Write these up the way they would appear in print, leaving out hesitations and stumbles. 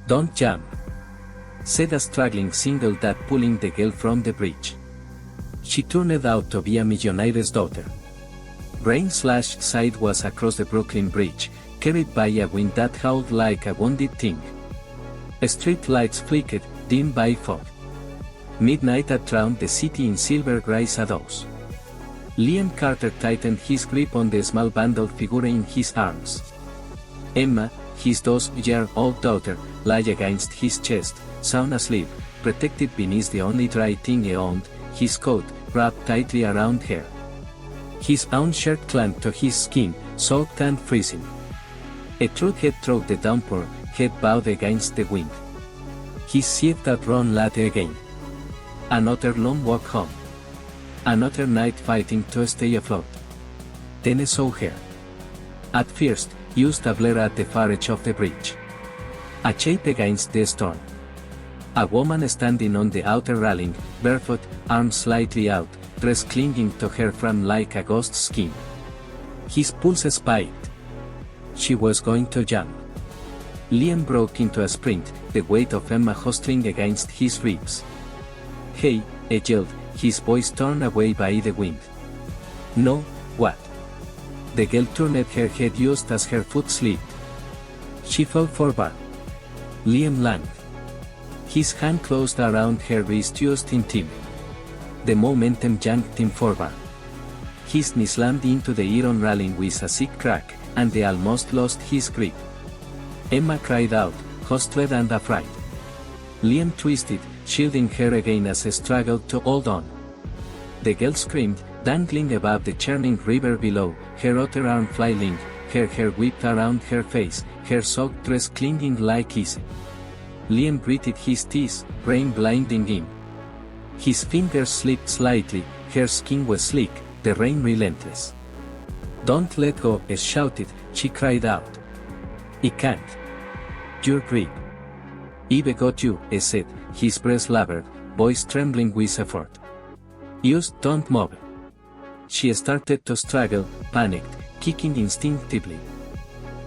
"Don't jump," said a struggling single dad pulling the girl from the bridge. She turned out to be a millionaire's daughter. Rain-slashed side was across the Brooklyn Bridge, carried by a wind that howled like a wounded thing. Street lights flickered, dim by fog. Midnight had drowned the city in silver gray shadows. Liam Carter tightened his grip on the small bundled figure in his arms. Emma, his 2-year-old daughter, lay against his chest, sound asleep, protected beneath the only dry thing he owned, his coat, wrapped tightly around her. His own shirt clung to his skin, soaked and freezing. A truck head through the downpour, head bowed against the wind. His shift had run late again. Another long walk home. Another night fighting to stay afloat. Then I saw her. At first, used a blur at the far edge of the bridge. A shape against the storm. A woman standing on the outer railing, barefoot, arms slightly out, dress clinging to her from like a ghost's skin. His pulse spiked. She was going to jump. Liam broke into a sprint, the weight of Emma hustling against his ribs. "Hey," he yelled, his voice torn away by the wind. "No, what?" The girl turned her head just as her foot slipped. She fell forward. Liam laughed. His hand closed around her wrist just in time. The momentum yanked him forward. His knee slammed into the iron railing with a sick crack, and he almost lost his grip. Emma cried out, hustled and afraid. Liam twisted, shielding her again as he struggled to hold on. The girl screamed, dangling above the churning river below, her other arm flailing, her hair whipped around her face, her soaked dress clinging like ice. Liam gritted his teeth, rain blinding him. His fingers slipped slightly, her skin was slick, the rain relentless. "Don't let go," he shouted, she cried out. "I can't. Your grip. I've got you," he said, his breath labored, voice trembling with effort. "Just don't move." She started to struggle, panicked, kicking instinctively.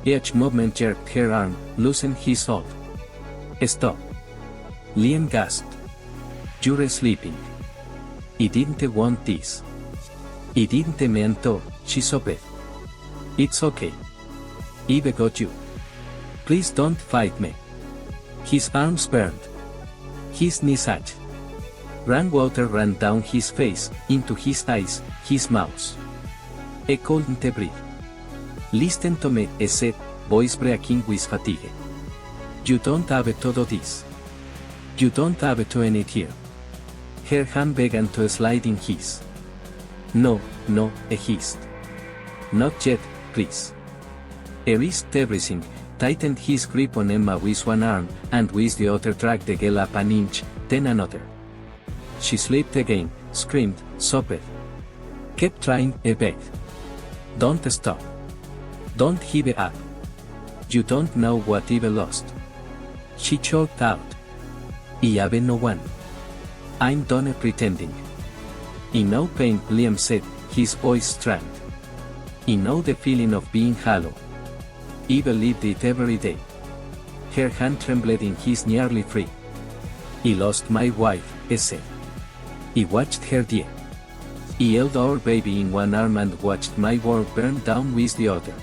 Each movement jerked her arm, loosened his hold. "Stop." Liam gasped. "You're sleeping. I didn't want this. I didn't mean to," she sobbed. "It's okay. I've got you. Please don't fight me." His arms burned. His knees ached. Rainwater ran down his face, into his eyes, his mouth. "I couldn't breathe." "Listen to me," he said, voice breaking with fatigue. "You don't have to do this. You don't have to end it here." Her hand began to slide in his. "No, no," he hissed. "Not yet, please." He risked everything, tightened his grip on Emma with one arm, and with the other dragged the girl up an inch, then another. She slipped again, screamed, sobbed. "Keep trying," he begged. "Don't stop. Don't give up. You don't know what I've lost." She choked out. "I have no one. I'm done pretending." "I know pain," Liam said, his voice strained. "I know the feeling of being hollow. I've lived it every day." Her hand trembled in his nearly free. "I lost my wife," he said. "I watched her die. I held our baby in one arm and watched my world burn down with the other."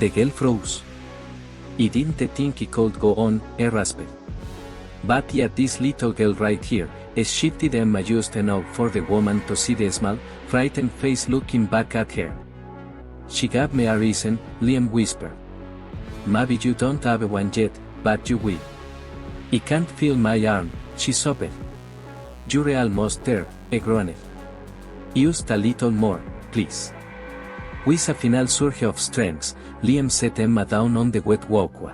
The girl froze. "I didn't think I could go on," he rasped. "But yet this little girl right here," he shifted Emma just enough for the woman to see the small, frightened face looking back at her. "She gave me a reason," Liam whispered. "Maybe you don't have one yet, but you will." "I can't feel my arm," she sobbed. "You're almost there," he groaned. "Just a little more, please." With a final surge of strength, Liam set Emma down on the wet walkway.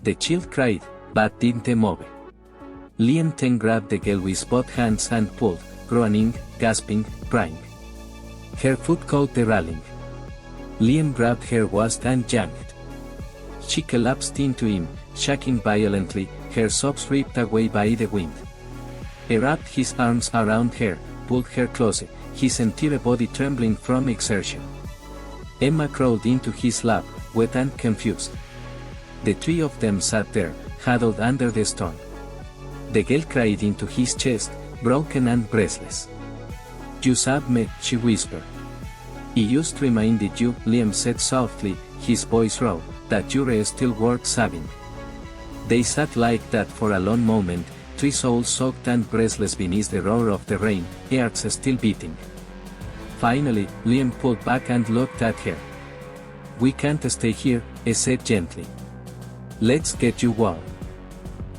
The child cried, but didn't move. Liam then grabbed the girl with both hands and pulled, groaning, gasping, crying. Her foot caught the railing. Liam grabbed her waist and yanked. She collapsed into him, shaking violently, her sobs ripped away by the wind. He wrapped his arms around her, pulled her closer, his entire body trembling from exertion. Emma crawled into his lap, wet and confused. The three of them sat there, huddled under the storm. The girl cried into his chest, broken and breathless. "You saved me," she whispered. "I just reminded you," Liam said softly, his voice raw, "that you're still worth saving." They sat like that for a long moment, three souls soaked and breathless beneath the roar of the rain, hearts still beating. Finally, Liam pulled back and looked at her. "We can't stay here," he said gently. "Let's get you warm."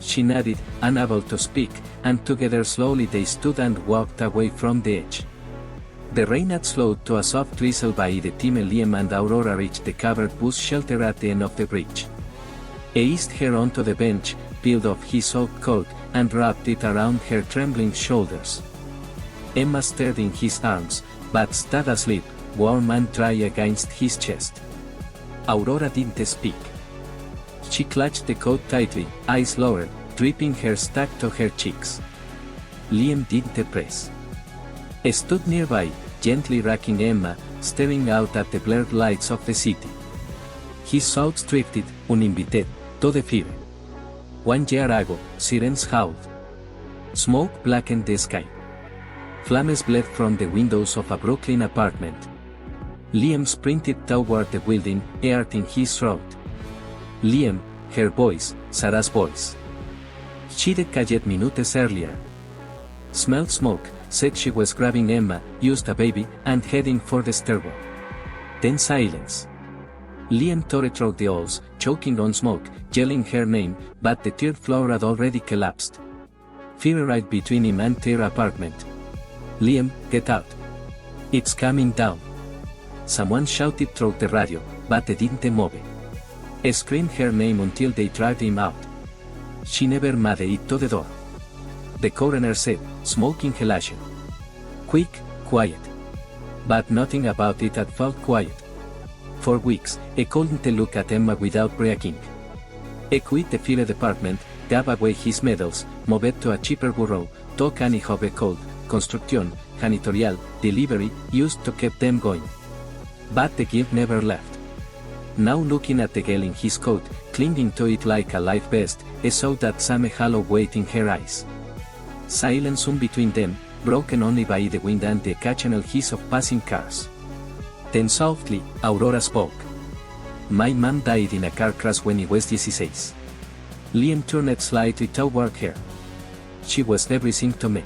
She nodded, unable to speak, and together slowly they stood and walked away from the edge. The rain had slowed to a soft drizzle by the time Liam and Aurora reached the covered bush shelter at the end of the bridge. He eased her onto the bench, peeled off his soaked coat, and wrapped it around her trembling shoulders. Emma stirred in his arms, but stayed asleep, warm and dry against his chest. Aurora didn't speak. She clutched the coat tightly, eyes lowered, dripping hair stuck to her cheeks. Liam didn't press. He stood nearby, gently rocking Emma, staring out at the blurred lights of the city. His thoughts drifted, uninvited, to the fear. 1 year ago, sirens howled. Smoke blackened the sky. Flames bled from the windows of a Brooklyn apartment. Liam sprinted toward the building, air in his throat. Liam, her voice, Sarah's voice. She'd called minutes earlier. "Smelled smoke," said she was grabbing Emma, used a baby, and heading for the stairwell. Then silence. Liam tore through the halls, choking on smoke, yelling her name, but the third floor had already collapsed. Fear right between him and their apartment. "Liam, get out. It's coming down." Someone shouted through the radio, but they didn't move. He screamed her name until they dragged him out. She never made it to the door. The coroner said, "Smoke inhalation. Quick, quiet." But nothing about it had felt quiet. For weeks, he couldn't look at Emma without breaking. He quit the fire department, gave away his medals, moved to a cheaper bureau, took any job he could, construction, janitorial, delivery, used to keep them going. But the guilt never left. Now looking at the girl in his coat, clinging to it like a life vest, he saw that same hollow weight in her eyes. Silence soon between them, broken only by the wind and the occasional hiss of passing cars. Then softly, Aurora spoke. "My mom died in a car crash when he was 16. Liam turned slightly toward her. "She was everything to me.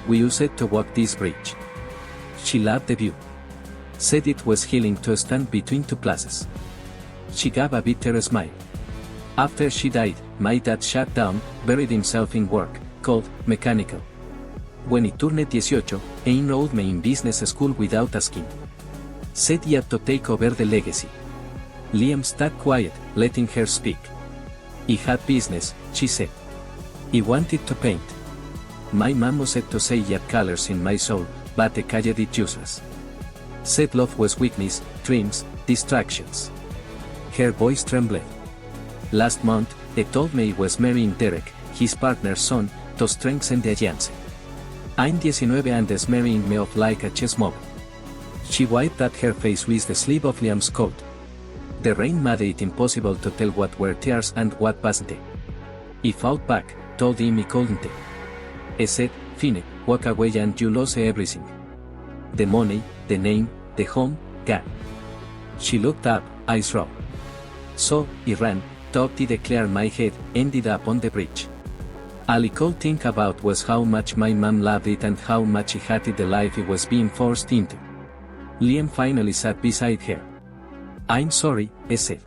We used to walk this bridge. She loved the view. Said it was healing to stand between two plazas." She gave a bitter smile. "After she died, my dad shut down, buried himself in work, called mechanical. When he turned 18, he enrolled me in business school without asking. Said he had to take over the legacy." Liam stayed quiet, letting her speak. "He had business," she said. "He wanted to paint. My mom used to say he had colors in my soul, but he called it useless. Said love was weakness, dreams, distractions." Her voice trembled. "Last month, he told me he was marrying Derek, his partner's son, to strengthen the alliance. I'm 19 and is marrying me off like a chess mob." She wiped at her face with the sleeve of Liam's coat. The rain made it impossible to tell what were tears and what wasn't. He fought back, told him he couldn't. He said, "Fine, walk away and you lose everything. The money, the name, the home, gone." She looked up, eyes raw. "So, he ran, thought he declared my head, ended up on the bridge. All he could think about was how much my mom loved it and how much he hated the life he was being forced into." Liam finally sat beside her. "I'm sorry," he said.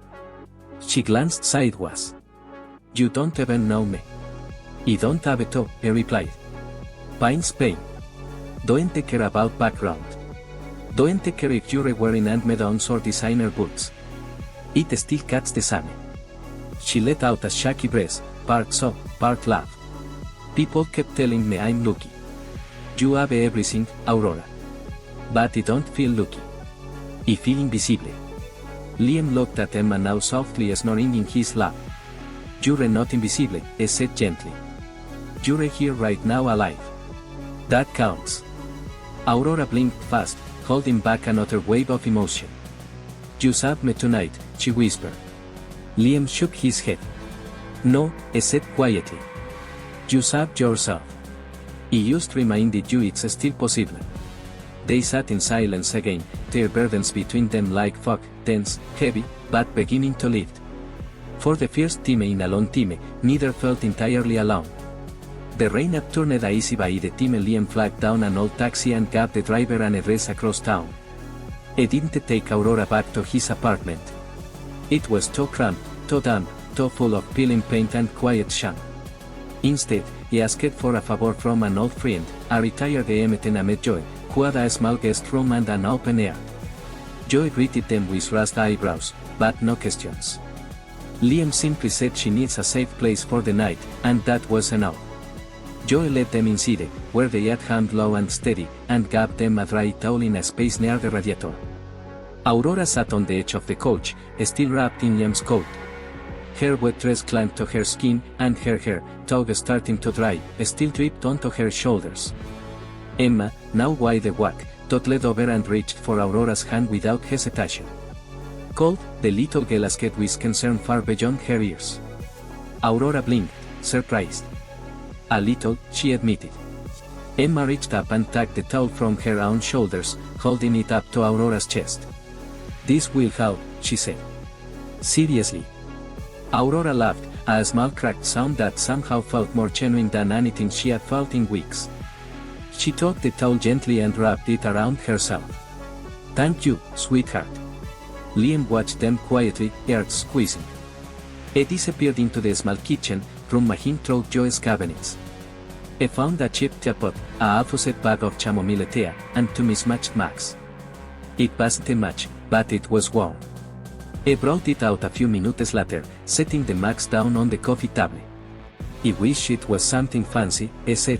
She glanced sideways. "You don't even know me." "I don't have to," he replied. "Pain's pain. Don't care about background. Don't care if you're wearing hand-me-downs or designer boots. It still cuts the same." She let out a shaky breath, part sob, part laugh. "People kept telling me I'm lucky. You have everything, Aurora. But I don't feel lucky. I feel invisible." Liam looked at Emma now softly snoring in his lap. "You're not invisible," he said gently. "You're here right now alive. That counts." Aurora blinked fast, holding back another wave of emotion. "You saved me tonight," she whispered. Liam shook his head. No, I said quietly. You saved yourself. I just reminded you it's still possible. They sat in silence again, their burdens between them like fog, dense, heavy, but beginning to lift. For the first time in a long time, neither felt entirely alone. The rain had turned easy by the time Liam flagged down an old taxi and gave the driver an address across town. He didn't take Aurora back to his apartment. It was too cramped, too damp, too full of peeling paint and quiet shame. Instead, he asked for a favor from an old friend, a retired EMT Joy, who had a small guest room and an open air. Joy greeted them with raised eyebrows, but no questions. Liam simply said she needs a safe place for the night, and that was enough. Joy led them inside, where they had hand low and steady, and gave them a dry towel in a space near the radiator. Aurora sat on the edge of the couch, still wrapped in Liam's coat. Her wet dress clung to her skin, and her hair, though starting to dry, still dripped onto her shoulders. Emma, now wide awake, toddled over and reached for Aurora's hand without hesitation. Cold, the little girl asked with concern far beyond her ears. Aurora blinked, surprised. A little, she admitted. Emma reached up and tugged the towel from her own shoulders, holding it up to Aurora's chest. This will help, she said. Seriously. Aurora laughed, a small cracked sound that somehow felt more genuine than anything she had felt in weeks. She took the towel gently and wrapped it around herself. Thank you, sweetheart. Liam watched them quietly, ears squeezing. He disappeared into the small kitchen, rummaging through Joy's cabinets. He found a cheap teapot, a half-used bag of chamomile tea, and two mismatched mugs. It wasn't much, but it was warm. He brought it out a few minutes later, setting the mugs down on the coffee table. I wish it was something fancy, he said,